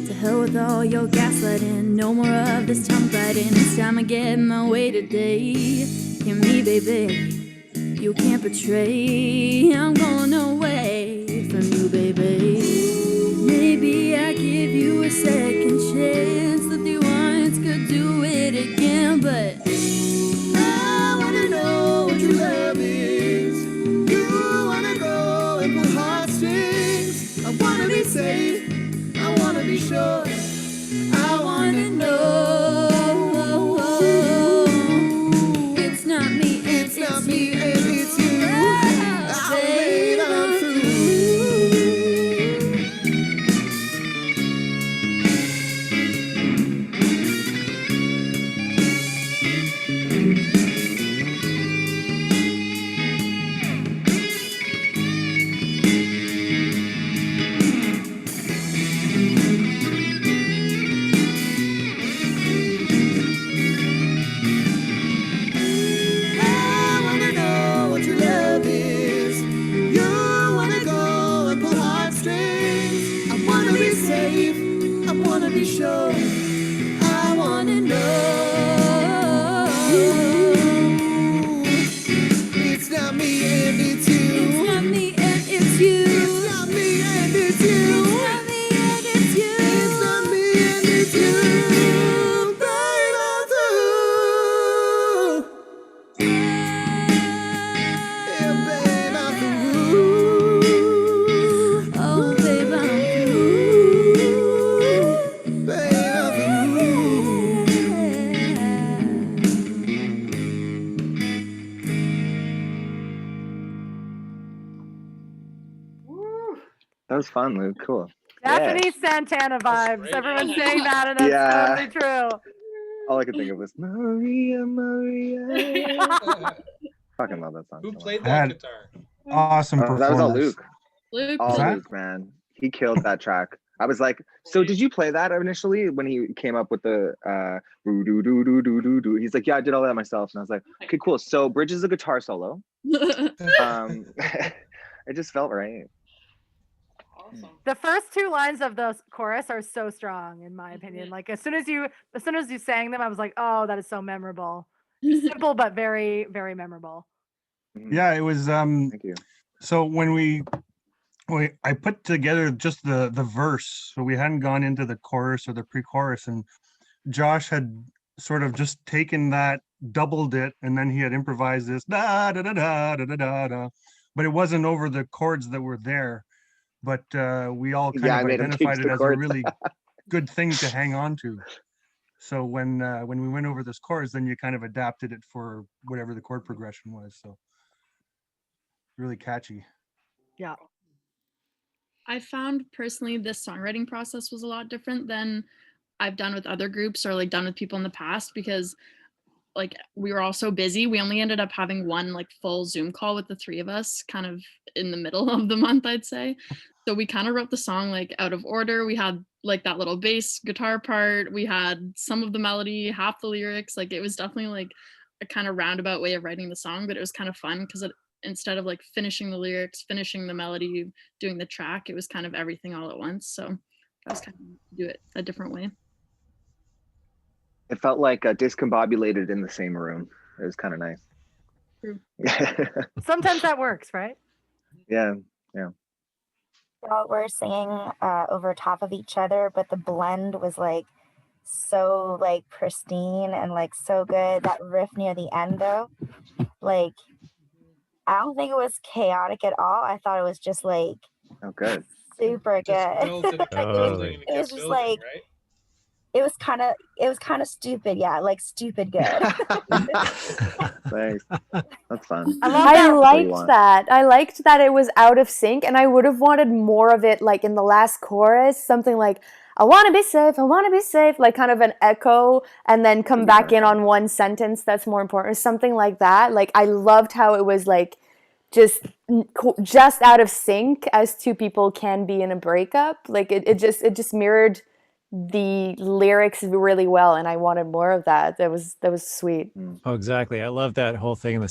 To hell with all your gaslighting. No more of this tongue biting. It's time I get my way today. Hear me, baby. You can't betray. I'm going away from you, baby. Maybe I give you a second chance. If you once could do it again, but I wanna know what your love is. You wanna go and pull heartstrings. I wanna be safe. I wanna be sure. I wanna know. It's not me, it's not me, and it's you. Babe, I'm through. I wanna know what your love is. You wanna go and pull heartstrings. I wanna be safe. I wanna be sure. I wanna know. It's not me and it's you. It's not me and it's you. It's not me and it's you. It's not me and it's you. It's not me and it's you. Babe, I'm through. Yeah, babe, I'm through. Oh, babe, I'm through. Babe, I'm That was fun, Luke. Cool. Definitely Santana vibes. Everyone's saying that, and that's Yeah. totally true. All I could think of was Maria, Maria. Fucking love that song. Who so much. played I had that guitar? awesome That was all performance. Luke. Luke. All that? Luke, man. He killed that track. I was like, so did you play that initially when he came up with the do do do do do do do? He's like, yeah, I did all that myself. And I was like, okay, cool. So Bridge is a guitar solo. It just felt right. Awesome. The first two lines of the chorus are so strong, in my opinion. Like as soon as you sang them, I was like, oh, that is so memorable. Simple but very, very memorable. Yeah, it was. Thank you. So when I put together just the verse, so we hadn't gone into the chorus or the pre-chorus, and Josh had sort of just taken that, doubled it, and then he had improvised this da da da da da da da da, but it wasn't over the chords that were there. But we all kind Yeah, I of made him identified change it the as a chords. really good thing to hang on to. So when we went over this chorus, then you kind of adapted it for whatever the chord progression was. So really catchy. Yeah. I found personally this songwriting process was a lot different than I've done with other groups or like done with people in the past, because like we were all so busy. We only ended up having one like full Zoom call with the three of us kind of in the middle of the month, I'd say. So we kind of wrote the song like out of order. We had like that little bass guitar part. We had some of the melody, half the lyrics. Like it was definitely like a kind of roundabout way of writing the song, but it was kind of fun because instead of like finishing the lyrics, finishing the melody, doing the track, it was kind of everything all at once. So I was kind of do it a different way. It felt like discombobulated in the same room. It was kind of nice. True. Sometimes that works, right? Yeah. Y'all were singing over top of each other, but the blend was like so like pristine and like so good. That riff near the end though, like I don't think it was chaotic at all. I thought it was just like Oh, good. super good. Built and it kept building and it It was kept just building, like right? it was kind of stupid, yeah, like stupid good. Thanks. That's fun. I What you liked want. that. I liked that it was out of sync, and I would have wanted more of it, like in the last chorus, something like, I want to be safe, like kind of an echo, and then come back in on one sentence that's more important, or something like that. Like, I loved how it was like just just out of sync as two people can be in a breakup. Like it just mirrored the lyrics really well, and I wanted more of that. That was sweet. Oh, exactly. I love that whole thing in the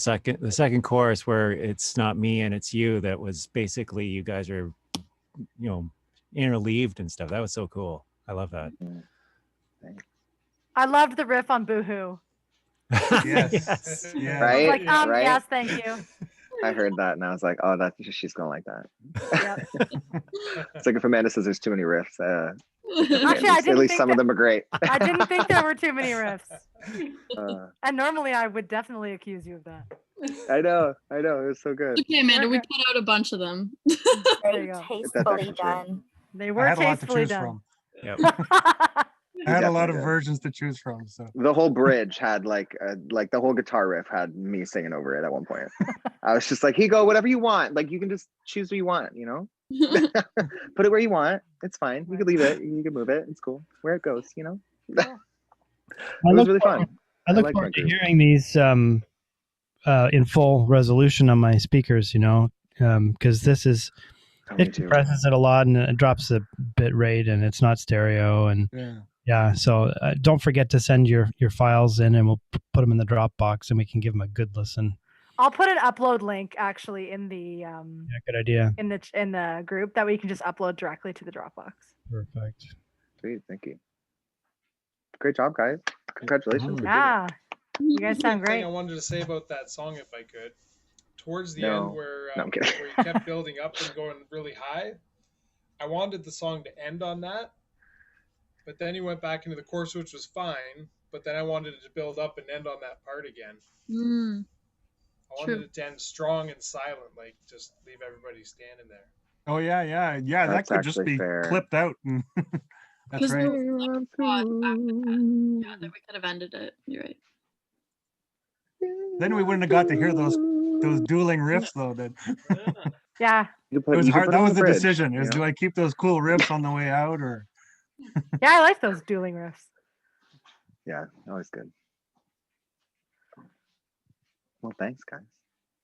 second chorus where it's not me and it's you. That was basically you guys are, interleaved and stuff. That was so cool. I love that. I loved the riff on Boohoo. Yes. Yeah. I was Right? like, Right? yes, thank you. I heard that and I was like, oh, she's going like that. Yep. It's like if Amanda says there's too many riffs. Actually, I didn't at least think some of them are great. I didn't think there were too many riffs. Uh, And normally I would definitely accuse you of that. I know. It was so good. Okay, Amanda, we cut out a bunch of them. There you go. Tastefully done. They I were had a lot to tastefully choose done. from. Yep. I had a lot of Definitely did. versions to choose from. So The whole bridge had like the whole guitar riff had me singing over it at one point. I was just like, Higo, whatever you want. Like you can just choose what you want, Put it where you want. It's fine. You can leave it. You can move it. It's cool. Where it goes, It was really fun. I look liked forward my to group. hearing these in full resolution on my speakers, because this is Oh, me it too. compresses it a lot and it drops the bit rate and it's not stereo and so don't forget to send your files in and we'll put them in the Dropbox and we can give them a good listen. I'll put an upload link actually in the Yeah, good idea. in the group that way you can just upload directly to the Dropbox. Perfect. Sweet, thank you. Great job, guys. Congratulations. Yeah, you guys sound One thing great. I wanted to say about that song, if I could, towards the No. end where No, I'm kidding. where you kept building up and going really high, I wanted the song to end on that, but then you went back into the chorus, which was fine. But then I wanted it to build up and end on that part again. I wanted it to end strong and silent, like just leave everybody standing there. Oh yeah. That That's could just actually be fair. clipped out. That's Because right. there was like a spot after that. Yeah, that we could have ended it. You're right. Then we wouldn't have got to hear those dueling riffs though. That Yeah. it was hard. That was the decision. Is do I keep those cool riffs on the way out or? Yeah, I like those dueling riffs. Yeah, always good. Well, thanks, guys.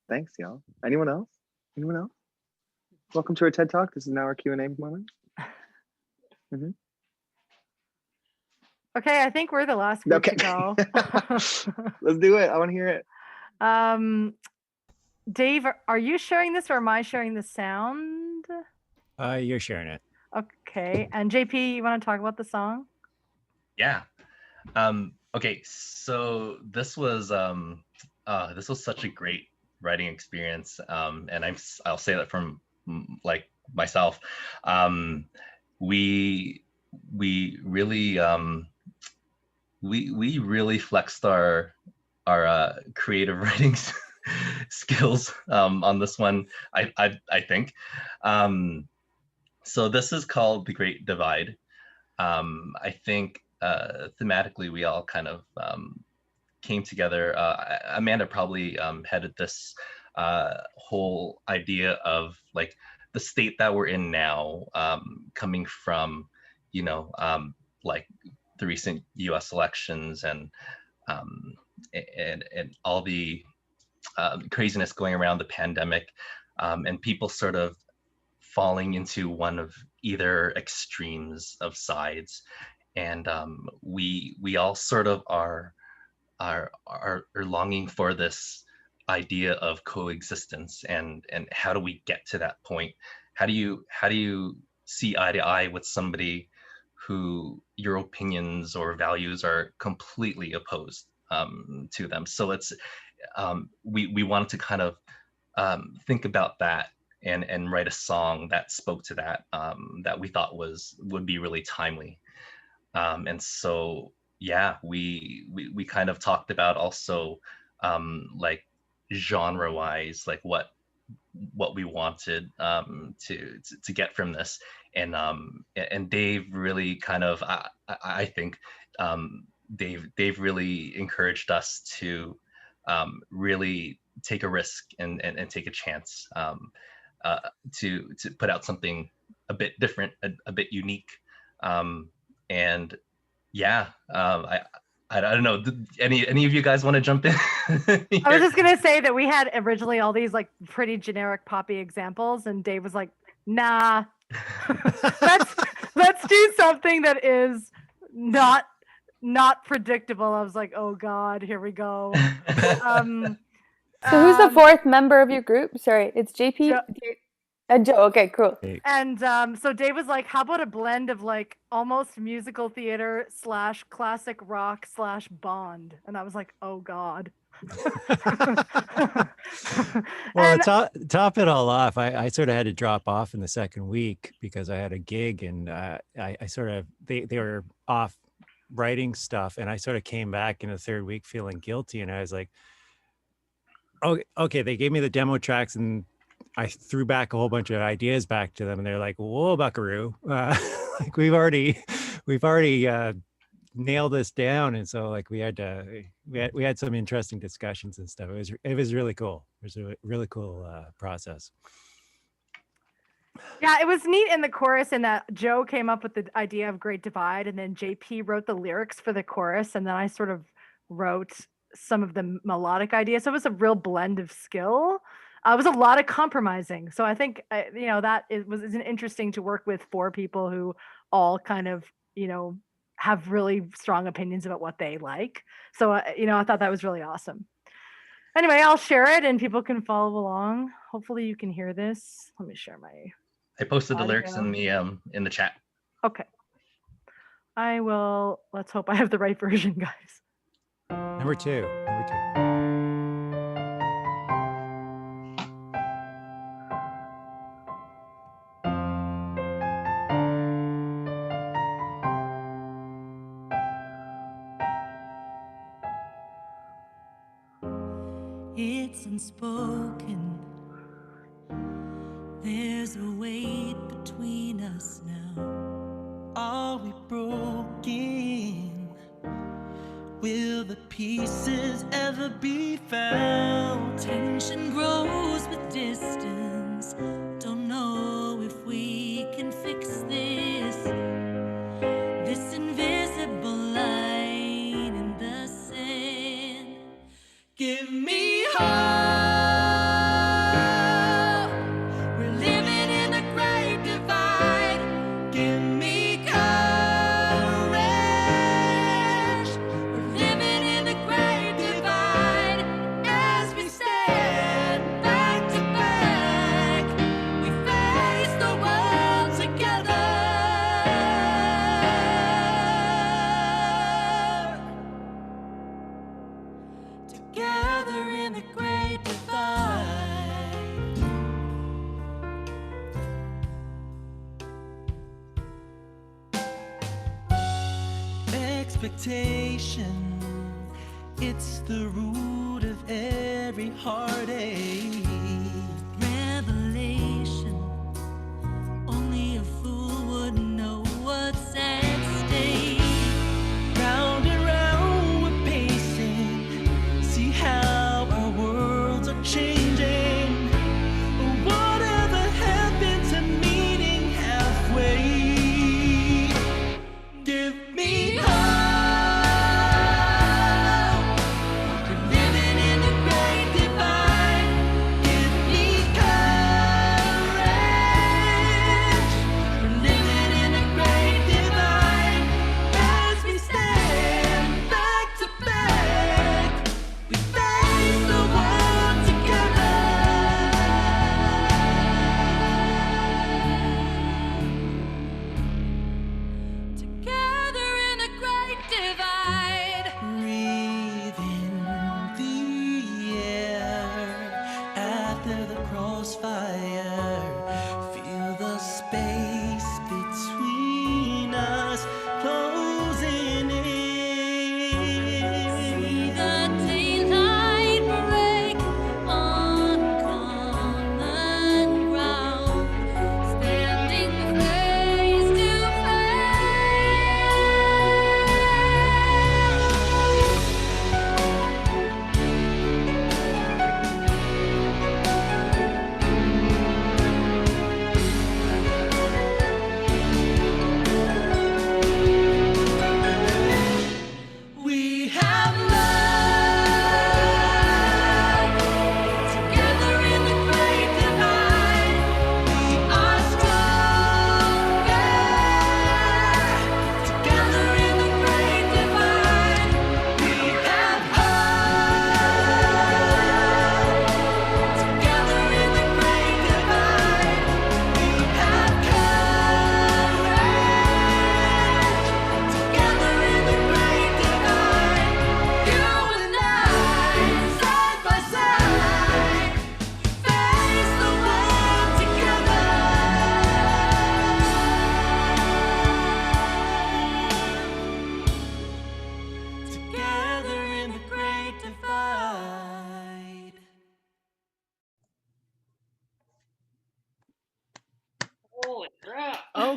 Thanks, y'all. Anyone else? Welcome to our TED Talk. This is now our Q&A moment. Mm-hmm. Okay, I think we're the last group Okay. to go. Let's do it. I want to hear it. Dave, are you sharing this or am I sharing the sound? You're sharing it. Okay. And JP, you want to talk about the song? Yeah. Okay. So this was such a great writing experience, and I'll say that from like myself. We really we really flexed our creative writing skills on this one. I think. So this is called The Great Divide. I think thematically we all kind of came together. Amanda probably headed this whole idea of like the state that we're in now, coming from, like the recent U.S. elections and all the craziness going around the pandemic, and people sort of falling into one of either extremes of sides, and we all sort of are longing for this idea of coexistence, and how do we get to that point? How do you see eye to eye with somebody who your opinions or values are completely opposed to them? So it's we wanted to kind of think about that and write a song that spoke to that, that we thought would be really timely. And so yeah, we kind of talked about also like genre wise, like what we wanted to get from this, and Dave really kind of I think Dave really encouraged us to really take a risk and take a chance, to put out something a bit different, a bit unique, and yeah, I don't know. Any of you guys want to jump in? I was just gonna say that we had originally all these like pretty generic poppy examples, and Dave was like, "Nah, let's do something that is not predictable." I was like, "Oh God, here we go." So who's the fourth member of your group? Sorry, it's JP and Joe. Okay, cool. And so Dave was like, "How about a blend of like almost musical theater / classic rock / Bond?" And I was like, "Oh God." Well, to top it all off, I sort of had to drop off in the second week because I had a gig, and I sort of they were off writing stuff, and I sort of came back in the third week feeling guilty, and I was like, "Oh, okay." They gave me the demo tracks, and I threw back a whole bunch of ideas back to them, and they're like, "Whoa, Buckaroo! Like we've already nailed this down." And so like we had some interesting discussions and stuff. It was really cool. It was a really cool process. Yeah, it was neat in the chorus in that Joe came up with the idea of Great Divide, and then JP wrote the lyrics for the chorus, and then I sort of wrote some of the melodic ideas. So it was a real blend of skill. It was a lot of compromising. So I think, that it was interesting to work with 4 people who all kind of, have really strong opinions about what they like. So, I thought that was really awesome. Anyway, I'll share it and people can follow along. Hopefully you can hear this. Let me share my. I posted the audio. lyrics in the chat. Okay. I will. Let's hope I have the right version, guys. Number two. It's unspoken. There's a weight between us now. Are we broken? Will the pieces ever be found? Tension grows with distance. Don't know if we can fix this. This invisible line in the sand. Give me hope. We're living in the great divide. Give me courage. We're living in the great divide. As we stand back to back, we face the world together. Together in the great divide. Expectation, it's the root of every heartache. Revelation, only a fool would know what's at stake. Round and round we're pacing, see how our worlds are changing. Whatever happened to meeting halfway? Give me hope. We're living in the great divide.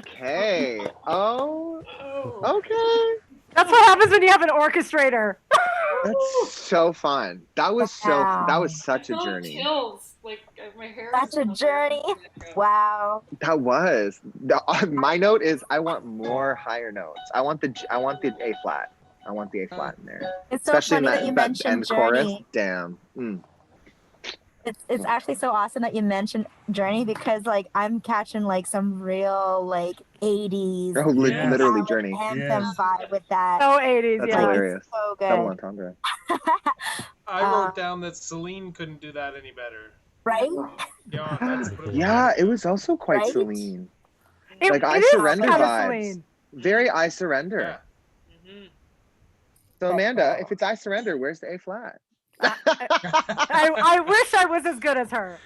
Okay. Oh. Okay. That's what happens when you have an orchestrator. That's so fun. That was that was such a I feel journey. chills. Like my hair. Such a journey. Wow. That was. My note is I want more higher notes. I want the A flat. I want the A flat in there. It's so Especially in funny that you mentioned end chorus. Journey. Damn. Mm. It's actually so awesome that you mentioned Journey because like I'm catching like some real like 80s Oh, literally Journey. anthem vibe with that. So 80s, That's yeah. hilarious. So Double good. entendre. I wrote down that Celine couldn't do that any better. Right? Yeah, that's what it Yeah, it was also quite Right? Celine. It, Like I it is Surrender kind of vibes. Celine. Very I Surrender. Mm-hmm. So Amanda, if it's I Surrender, where's the A flat? I wish I was as good as her.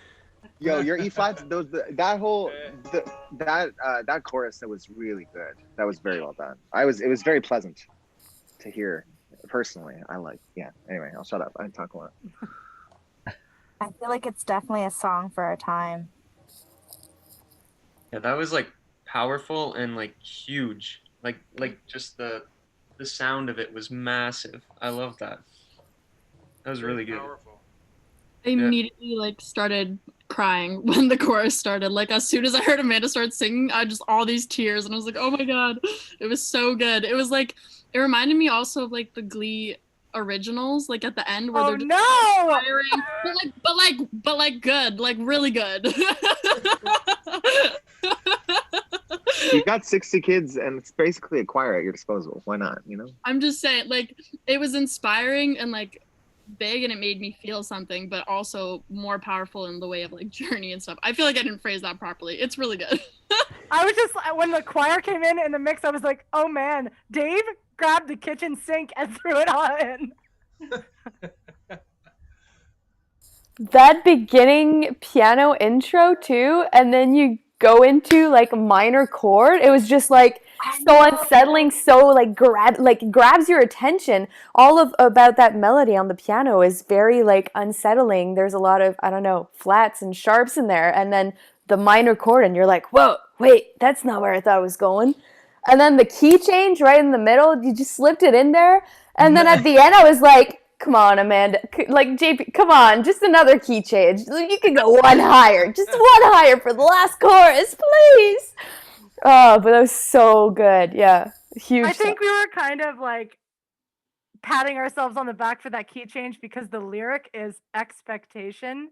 Yo, your E flats, that chorus that was really good. That was very well done. It was very pleasant to hear personally. Anyway, I'll shut up. I talk a lot. I feel like it's definitely a song for our time. Yeah, that was like powerful and like huge. Like just the sound of it was massive. I love that. That was really good. I immediately like started crying when the chorus started. Like as soon as I heard Amanda start singing, I just all these tears and I was like, oh my god, it was so good. It was like it reminded me also of like the Glee originals, like at the end where they're just firing, but like good, like really good. You got 60 kids and it's basically a choir at your disposal. Why not, you know? I'm just saying, like it was inspiring and like big and it made me feel something, but also more powerful in the way of like journey and stuff. I feel like I didn't phrase that properly. It's really good. I was just when the choir came in the mix, I was like, oh man, Dave grabbed the kitchen sink and threw it all in. That beginning piano intro too, and then you go into like a minor chord. It was just like so unsettling, so like grabs your attention. All of about that melody on the piano is very like unsettling. There's a lot of, I don't know, flats and sharps in there, and then the minor chord, and you're like, whoa, wait, that's not where I thought it was going. And then the key change right in the middle, you just slipped it in there. And then at the end, I was like, come on, Amanda. Like, JP, come on. Just another key change. You can go one higher. Just one higher for the last chorus, please. Oh, but that was so good. Yeah. Huge. I think we were kind of like patting ourselves on the back for that key change because the lyric is expectation.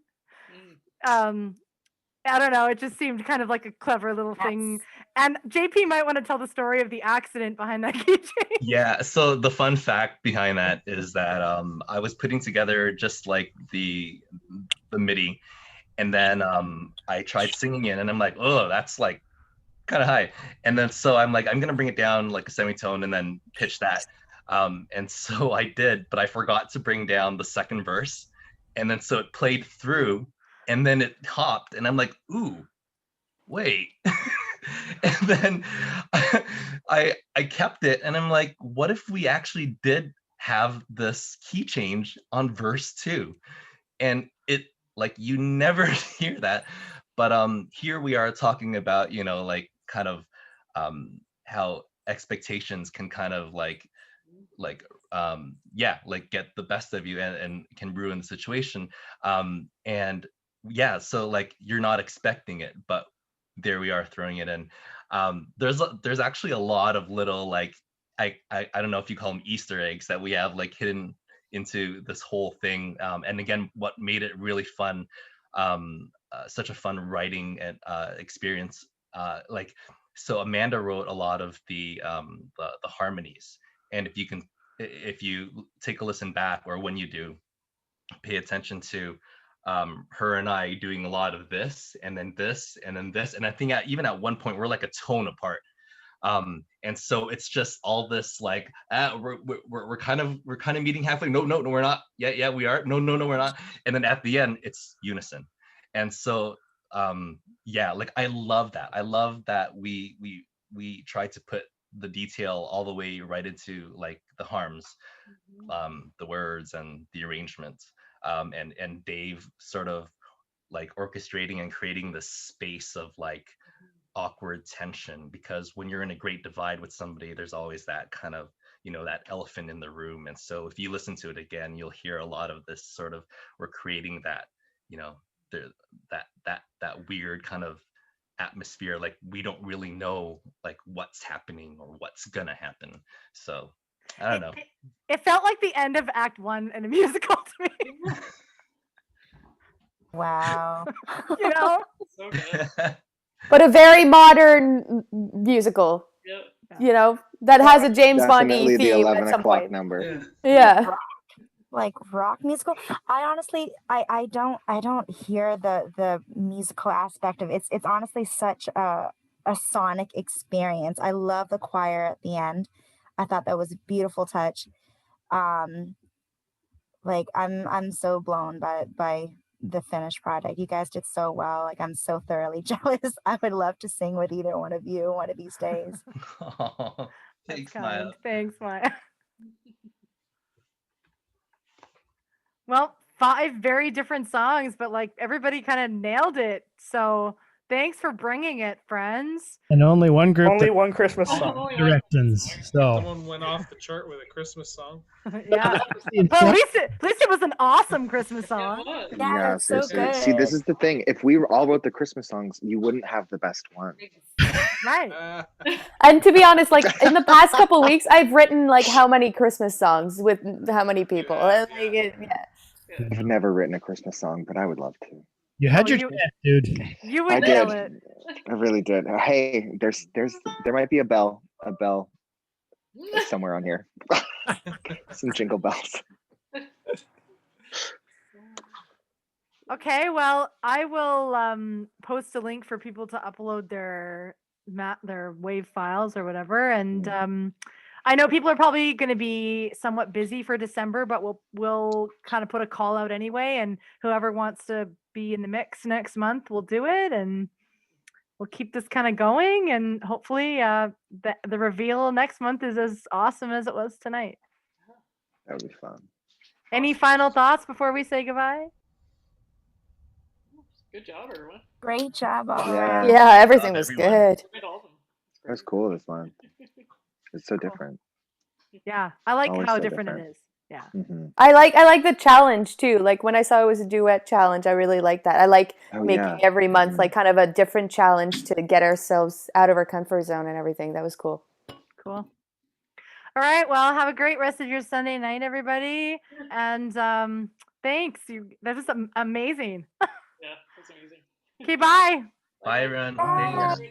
I don't know. It just seemed kind of like a clever little thing. And JP might want to tell the story of the accident behind that key change. Yeah, so the fun fact behind that is that I was putting together just like the MIDI, and then I tried singing it, and I'm like, oh, that's like kind of high. And then so I'm like, I'm gonna bring it down like a semitone and then pitch that. And so I did, but I forgot to bring down the second verse, and then so it played through, and then it hopped, and I'm like, ooh, wait. And then I kept it, and I'm like, what if we actually did have this key change on verse 2? And it, like, you never hear that, but here we are talking about, you know, like kind of how expectations can kind of like get the best of you and can ruin the situation. And yeah, so like you're not expecting it, but there we are throwing it in. There's actually a lot of little like I don't know if you call them Easter eggs that we have like hidden into this whole thing. And again, what made it really fun, such a fun writing and experience. So Amanda wrote a lot of the harmonies, and if you take a listen back, or when you do, pay attention to her and I doing a lot of this and then this and then this, and I think even at one point we're like a tone apart, and so it's just all this like we're kind of meeting halfway. No, we're not. Yeah, we are. No, we're not. And then at the end it's unison, and so like I love that we try to put the detail all the way right into like the harms, the words and the arrangement. And Dave sort of like orchestrating and creating this space of like awkward tension, because when you're in a great divide with somebody, there's always that kind of, that elephant in the room. And so if you listen to it again, you'll hear a lot of this sort of, we're creating that, that weird kind of atmosphere, like we don't really know like what's happening or what's gonna happen. So I don't know. It felt like the end of Act 1 in a musical to me. Wow. You know? So good. But a very modern musical. Yep. That has a James Bond Definitely the theme 11 at some o'clock point. number. Yeah. Like rock musical. I honestly, I don't hear the musical aspect of it. It's honestly such a sonic experience. I love the choir at the end. I thought that was a beautiful touch. Like I'm so blown by the finished product. You guys did so well. Like I'm so thoroughly jealous. I would love to sing with either one of you one of these days. Oh, thanks, Kind. Maya. Thanks, Maya. Well, 5 very different songs, but like everybody kind of nailed it. So thanks for bringing it, friends. And only one group. Only that- one Christmas song. Directions. So Someone went off the chart with a Christmas song. Yeah. But at least it was an awesome Christmas song. Yeah, it's so seriously. See, this is the thing. If we all wrote the Christmas songs, you wouldn't have the best one. Right. And to be honest, like in the past couple weeks, I've written like how many Christmas songs with how many people. I've never written a Christmas song, but I would love to. you had your chance, dude. You I would did. nail it. I really did. Hey, there might be a bell somewhere on here. Some jingle bells. Okay, well, I will post a link for people to upload their wave files or whatever, and I know people are probably going to be somewhat busy for December, but we'll kind of put a call out anyway, and whoever wants to be in the mix next month, we'll do it, and we'll keep this kind of going, and hopefully the reveal next month is as awesome as it was tonight. That would be fun. Any final thoughts before we say goodbye? Good job, everyone. Great job, all Yeah. around. Yeah, everything was good. That was cool this month. It's so different. Yeah, I like Always how so different different. it is. Yeah. Mhm. I like the challenge too. Like when I saw it was a duet challenge, I really like that. I like Oh, making yeah. every month like kind of a different challenge to get ourselves out of our comfort zone and everything. That was cool. Cool. All right. Well, have a great rest of your Sunday night, everybody. And thanks. That was amazing. Yeah, that's amazing. Okay, bye. Bye, everyone. Thanks.